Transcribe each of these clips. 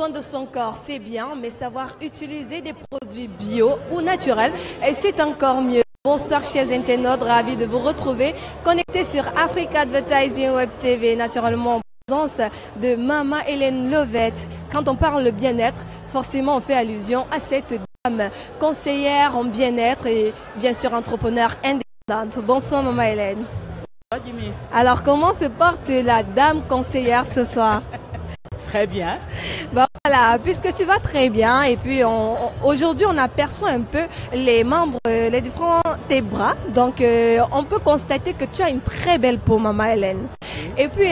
soin de son corps, c'est bien, mais savoir utiliser des produits bio ou naturels, c'est encore mieux. Bonsoir chers internautes, ravi de vous retrouver connectés sur Africa Advertising Web TV, naturellement en présence de Maman Hélène Lovette. Quand on parle de bien-être, forcément on fait allusion à cette dame conseillère en bien-être et bien sûr entrepreneur indépendante. Bonsoir Maman Hélène. Bonsoir Jimmy. Alors comment se porte la dame conseillère ce soir? Très bien. Bon, voilà, puisque tu vas très bien et puis aujourd'hui on aperçoit un peu les membres, les différents tes bras, donc on peut constater que tu as une très belle peau Maman Hélène. Et puis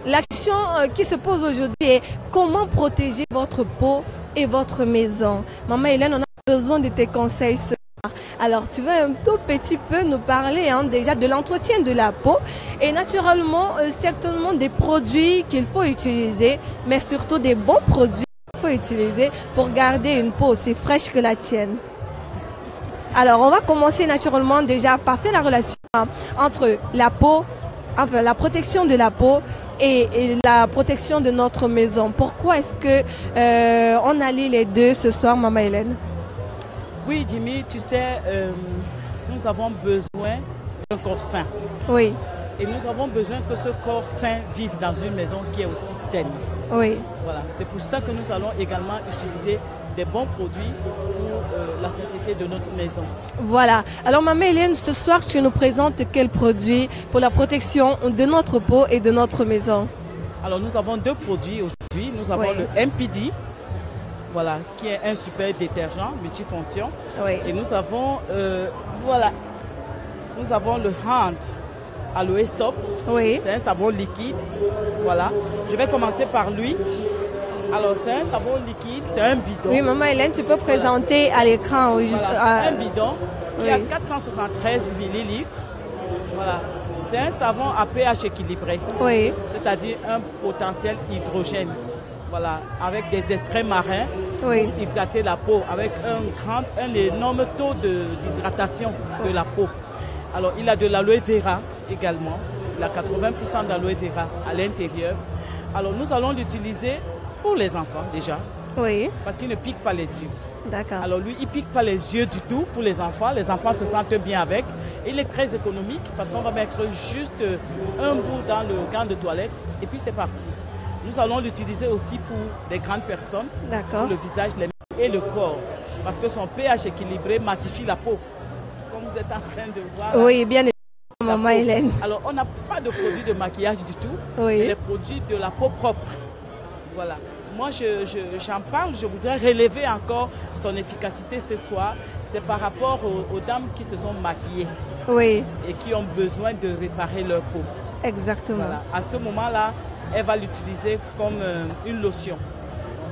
la question qui se pose aujourd'hui est comment protéger votre peau et votre maison. Maman Hélène, on a besoin de tes conseils ce soir. Alors tu vas un tout petit peu nous parler déjà de l'entretien de la peau et naturellement certainement des produits qu'il faut utiliser, mais surtout des bons produits qu'il faut utiliser pour garder une peau aussi fraîche que la tienne. Alors on va commencer naturellement déjà par faire la relation entre la peau, enfin la protection de la peau et la protection de notre maison. Pourquoi est-ce que on allie les deux ce soir Maman Hélène? Oui Jimmy, tu sais, nous avons besoin d'un corps sain. Oui. Et nous avons besoin que ce corps sain vive dans une maison qui est aussi saine. Oui. Voilà, c'est pour ça que nous allons également utiliser des bons produits pour la sainteté de notre maison. Voilà. Alors Maman Hélène, ce soir tu nous présentes quel produit pour la protection de notre peau et de notre maison? Alors nous avons deux produits aujourd'hui. Nous avons le MPD. Voilà, qui est un super détergent multifonction. Oui. Et nous avons, nous avons le Hand Aloe Soap. Oui. C'est un savon liquide. Voilà. Je vais commencer par lui. Alors, c'est un savon liquide, c'est un bidon. Oui, Maman Hélène, tu peux présenter à l'écran. Voilà, c'est un bidon qui a 473 millilitres. Voilà. C'est un savon à pH équilibré. Oui. C'est-à-dire un potentiel hydrogène. Voilà, avec des extraits marins pour hydrater la peau, avec un énorme taux d'hydratation de la peau. Alors, il a de l'aloe vera également. Il a 80% d'aloe vera à l'intérieur. Alors, nous allons l'utiliser pour les enfants déjà. Oui. Parce qu'il ne pique pas les yeux. D'accord. Alors, lui, il ne pique pas les yeux du tout pour les enfants. Les enfants se sentent bien avec. Il est très économique parce qu'on va mettre juste un bout dans le gant de toilette et puis c'est parti. Nous allons l'utiliser aussi pour les grandes personnes, pour le visage, les mains et le corps. Parce que son pH équilibré matifie la peau. Comme vous êtes en train de voir. Oui, bien évidemment, Maman Hélène. Alors, on n'a pas de produits de maquillage du tout. Oui. Mais des produits de la peau propre. Voilà. Moi, j'en parle, je voudrais relever encore son efficacité ce soir. C'est par rapport aux dames qui se sont maquillées. Oui. Et qui ont besoin de réparer leur peau. Exactement. Voilà. À ce moment-là, elle va l'utiliser comme une lotion.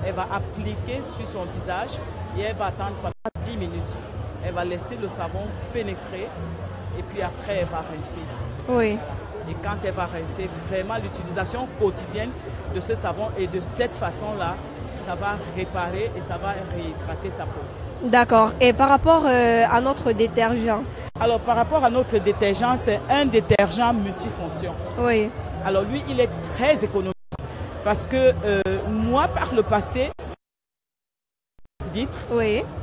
Elle va appliquer sur son visage et elle va attendre pendant 10 minutes. Elle va laisser le savon pénétrer et puis après elle va rincer. Oui. Et quand elle va rincer, vraiment l'utilisation quotidienne de ce savon et de cette façon-là, ça va réparer et ça va réhydrater sa peau. D'accord. Et par rapport à notre détergent? Alors par rapport à notre détergent, c'est un détergent multifonction. Oui. Alors lui, il est très économique parce que moi, par le passé,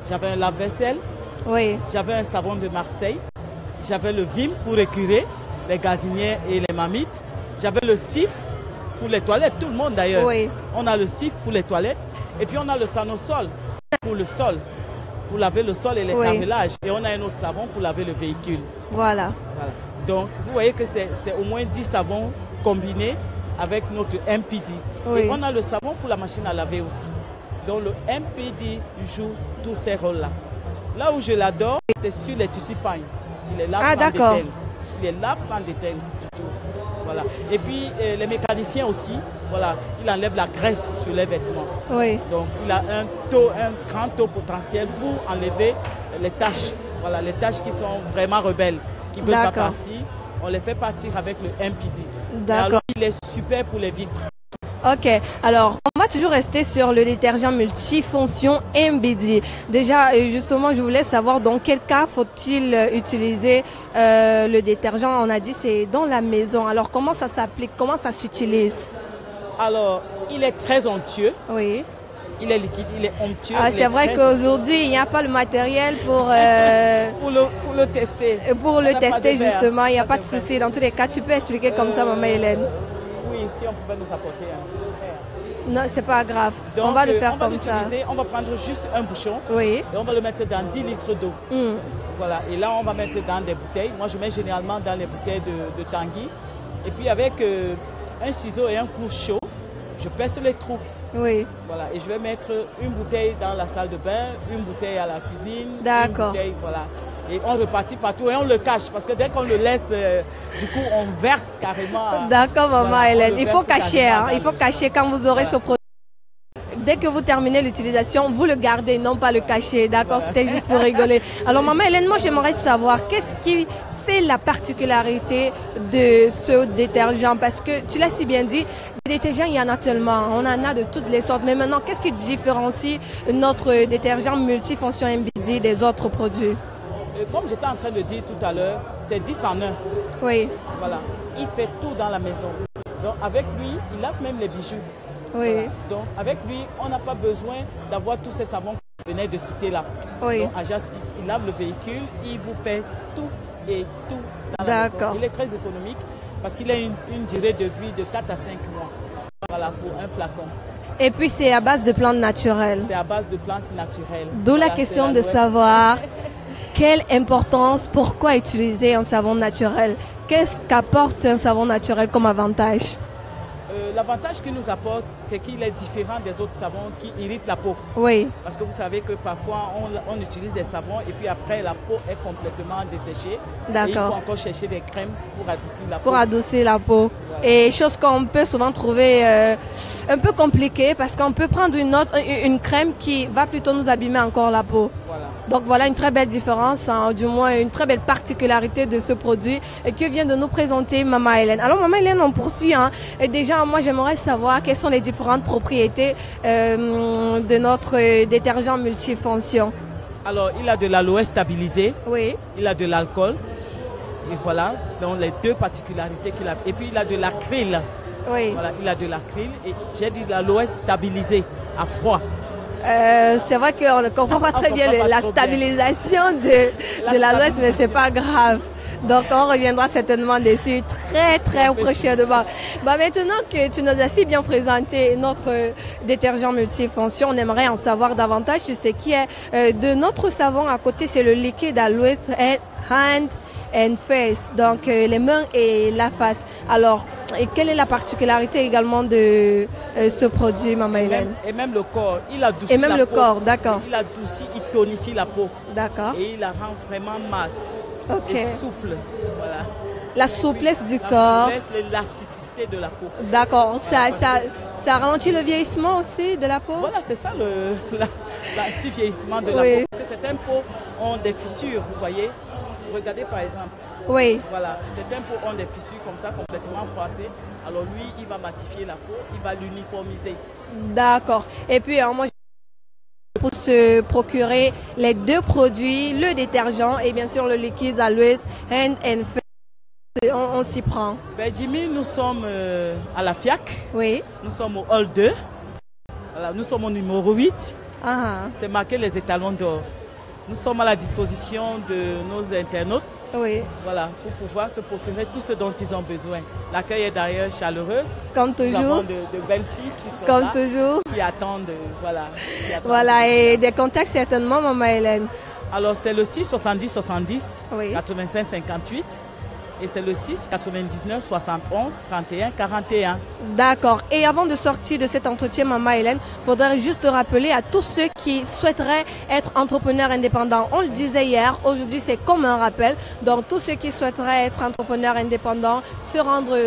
j'avais un lave-vaisselle, j'avais un savon de Marseille, j'avais le Vim pour écurer les gazinières et les mamites, j'avais le Cif pour les toilettes, tout le monde d'ailleurs. Oui. On a le Cif pour les toilettes et puis on a le Sanosol pour le sol, pour laver le sol et les carrelages. Et on a un autre savon pour laver le véhicule. Voilà. Donc, vous voyez que c'est au moins 10 savons combinés avec notre MPD. Oui. Et on a le savon pour la machine à laver aussi. Donc, le MPD joue tous ces rôles-là. Là où je l'adore, c'est sur les tissus pagnes. Il les lave sans déteigne. Il les lave sans déteigne du tout. Voilà. Et puis, les mécaniciens aussi, voilà, il enlève la graisse sur les vêtements. Oui. Donc, il a un grand taux potentiel pour enlever les taches. Voilà, les taches qui sont vraiment rebelles, qui ne veulent pas partir. On les fait partir avec le MPD. D'accord. Il est super pour les vitres. Ok, alors on va toujours rester sur le détergent multifonction MBD. Déjà, justement, je voulais savoir dans quel cas faut-il utiliser le détergent. On a dit c'est dans la maison. Alors comment ça s'applique, comment ça s'utilise? Alors, il est très onctueux. Oui. il est liquide, il est onctueux. Ah, c'est vrai qu'aujourd'hui, il n'y a pas le matériel pour le tester. Pour le tester, justement, il n'y a pas de souci. Dans tous les cas, tu peux expliquer comme ça, maman Hélène. Oui, si on pouvait nous apporter un verre. Non, c'est pas grave. Donc, on va le faire comme ça. On va prendre juste un bouchon. Oui. Et on va le mettre dans 10 litres d'eau. Voilà. Et là, on va mettre dans des bouteilles. Moi, je mets généralement dans les bouteilles de Tanguy. Et puis, avec un ciseau et un clou chaud, je perce les trous. Oui. Voilà. Et je vais mettre une bouteille dans la salle de bain, une bouteille à la cuisine. D'accord. Voilà. Et on repartit partout et on le cache parce que dès qu'on le laisse, du coup, on verse carrément. D'accord, maman Hélène. Il faut cacher, hein. Il faut cacher quand vous aurez ce produit. Dès que vous terminez l'utilisation, vous le gardez, non pas le cacher. D'accord, c'était juste pour rigoler. Alors, maman Hélène, moi, j'aimerais savoir qu'est-ce qui fait la particularité de ce détergent? Parce que tu l'as si bien dit, des détergents, il y en a tellement. On en a de toutes les sortes. Mais maintenant, qu'est-ce qui différencie notre détergent multifonction MBD des autres produits? Comme j'étais en train de dire tout à l'heure, c'est 10 en 1. Oui. Voilà. Il fait tout dans la maison. Donc, avec lui, il lave même les bijoux. Oui. Voilà. Donc, avec lui, on n'a pas besoin d'avoir tous ces savons que je venais de citer là. Oui. Donc, Ajax-Fix, il lave le véhicule, il vous fait tout et tout dans la maison. D'accord. Il est très économique parce qu'il a une durée de vie de 4 à 5 mois. Voilà, pour un flacon. Et puis, c'est à base de plantes naturelles. C'est à base de plantes naturelles. D'où la question de savoir quelle importance, pourquoi utiliser un savon naturel? Qu'est-ce qu'apporte un savon naturel comme avantage? L'avantage qu'il nous apporte, c'est qu'il est différent des autres savons qui irritent la peau. Oui. Parce que vous savez que parfois, on utilise des savons et puis après, la peau est complètement desséchée. D'accord. Et il faut encore chercher des crèmes pour adoucir la peau. Pour adoucir la peau. Voilà. Et chose qu'on peut souvent trouver un peu compliquée parce qu'on peut prendre une crème qui va plutôt nous abîmer encore la peau. Voilà. Donc voilà une très belle différence, hein, du moins une très belle particularité de ce produit que vient de nous présenter Maman Hélène. Alors Maman Hélène, on poursuit. Hein. Et déjà, moi j'aimerais savoir quelles sont les différentes propriétés de notre détergent multifonction. Alors il a de l'aloe stabilisé, oui. Il a de l'alcool, et voilà, donc les deux particularités qu'il a. Et puis il a de l'acryl. Oui. Voilà, il a de l'acryl et j'ai dit de l'aloe stabilisé à froid. C'est vrai qu'on ne comprend pas très bien la stabilisation de l'aloe, mais c'est pas grave. Donc on reviendra certainement dessus très prochainement. Maintenant que tu nous as si bien présenté notre détergent multifonction, on aimerait en savoir davantage sur ce qui est de notre savon à côté, c'est le liquide aloe hand and face, donc les mains et la face. Alors, et quelle est la particularité également de ce produit, Maman Hélène? Et même le corps, il adoucit et même la le peau. Corps, d'accord. Il adoucit, il tonifie la peau. D'accord. Et il la rend vraiment mate et souple. Voilà. La souplesse du corps. La souplesse, l'élasticité de la peau. D'accord. Ça ralentit le vieillissement aussi de la peau? Voilà, c'est ça l'anti-vieillissement de la peau. Parce que certaines peaux ont des fissures, vous voyez. Regardez par exemple. Oui. Voilà, certaines peaux ont des fissures comme ça, complètement froissées. Alors lui, il va matifier la peau, il va l'uniformiser. D'accord. Et puis, moi, pour se procurer les deux produits, le détergent et bien sûr le liquide aloe hand and face, on s'y prend. Jimmy, nous sommes à la FIAC. Oui. Nous sommes au hall 2. Voilà, nous sommes au numéro 8. C'est marqué les étalons d'or. Nous sommes à la disposition de nos internautes. Oui. Voilà, pour pouvoir se procurer tout ce dont ils ont besoin. L'accueil est d'ailleurs chaleureuse. Comme toujours. Nous avons de belles filles qui sont comme là, toujours. Qui attendent. Voilà, et des contacts certainement, Maman Hélène. Alors c'est le 6 70 70 oui. 85 58 et c'est le 6 99 71 31 41. D'accord. Et avant de sortir de cet entretien, Maman Hélène, il faudrait juste rappeler à tous ceux qui souhaiteraient être entrepreneurs indépendants. On le disait hier, aujourd'hui c'est comme un rappel. Donc tous ceux qui souhaiteraient être entrepreneurs indépendants, se rendre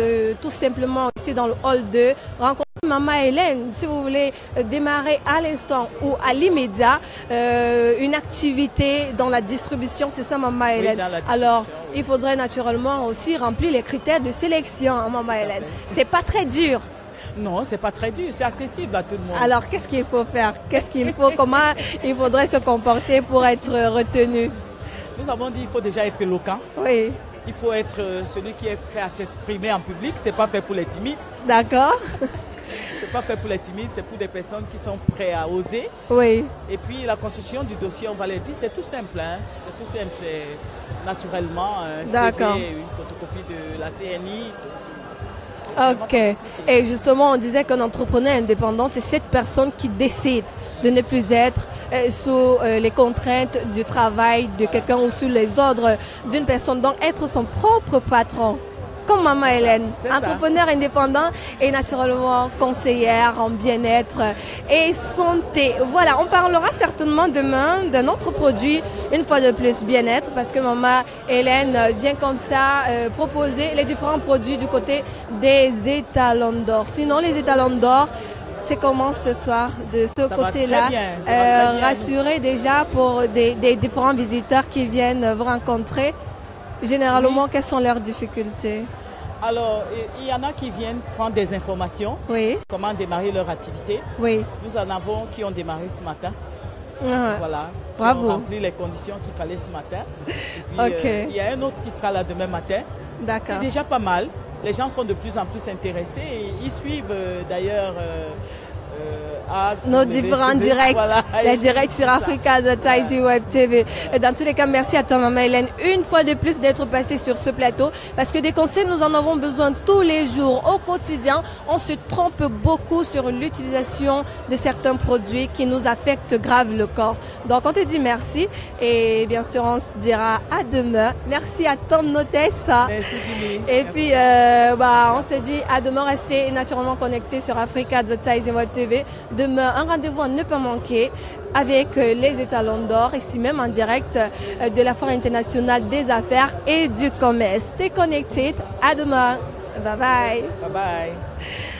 tout simplement ici dans le hall 2, rencontrer Maman Hélène, si vous voulez démarrer à l'instant ou à l'immédiat une activité dans la distribution, c'est ça Maman Hélène. Oui, alors il faudrait naturellement aussi remplir les critères de sélection, hein, Maman Hélène. C'est pas très dur. Non, c'est pas très dur, c'est accessible à tout le monde. Alors qu'est-ce qu'il faut faire? Qu'est-ce qu'il faut? Comment il faudrait se comporter pour être retenu? Nous avons dit qu'il faut déjà être éloquent. Oui. Il faut être celui qui est prêt à s'exprimer en public, c'est pas fait pour les timides. D'accord. C'est pas fait pour les timides, c'est pour des personnes qui sont prêtes à oser. Oui. Et puis la constitution du dossier, on va le dire, c'est tout simple. Hein? C'est tout simple. C'est naturellement un CV, une photocopie de la CNI. Ok. Et justement, on disait qu'un entrepreneur indépendant, c'est cette personne qui décide de ne plus être sous les contraintes du travail de quelqu'un ou sous les ordres d'une personne. Donc, être son propre patron. Comme Maman Hélène, entrepreneur indépendant et naturellement conseillère en bien-être et santé. Voilà, on parlera certainement demain d'un autre produit, une fois de plus bien-être, parce que Maman Hélène vient comme ça proposer les différents produits du côté des étalons d'or. Sinon, les étalons d'or, c'est comment ce soir de ce côté-là? Rassurer déjà pour des différents visiteurs qui viennent vous rencontrer. Généralement, quelles sont leurs difficultés? Alors, il y en a qui viennent prendre des informations, comment démarrer leur activité. Oui. Nous en avons qui ont démarré ce matin. Voilà. Bravo. Qui ont rempli les conditions qu'il fallait ce matin. Et puis, il y a un autre qui sera là demain matin. D'accord. C'est déjà pas mal. Les gens sont de plus en plus intéressés et ils suivent d'ailleurs nos différents directs, voilà, les directs sur Africa Advertising Web TV. Et dans tous les cas, merci à toi, Maman Hélène, une fois de plus d'être passée sur ce plateau, parce que des conseils, nous en avons besoin tous les jours, au quotidien. On se trompe beaucoup sur l'utilisation de certains produits qui nous affectent grave le corps. Donc, on te dit merci et bien sûr, on se dira à demain. Merci à ton hôtesse. Merci, Jimmy. Et merci. puis, on se dit à demain, restez naturellement connectés sur Africa Advertising Web TV. Demain, un rendez-vous à ne pas manquer avec les étalons d'or, ici même en direct de la Foire internationale des affaires et du commerce. Stay connected. À demain. Bye bye. Bye bye.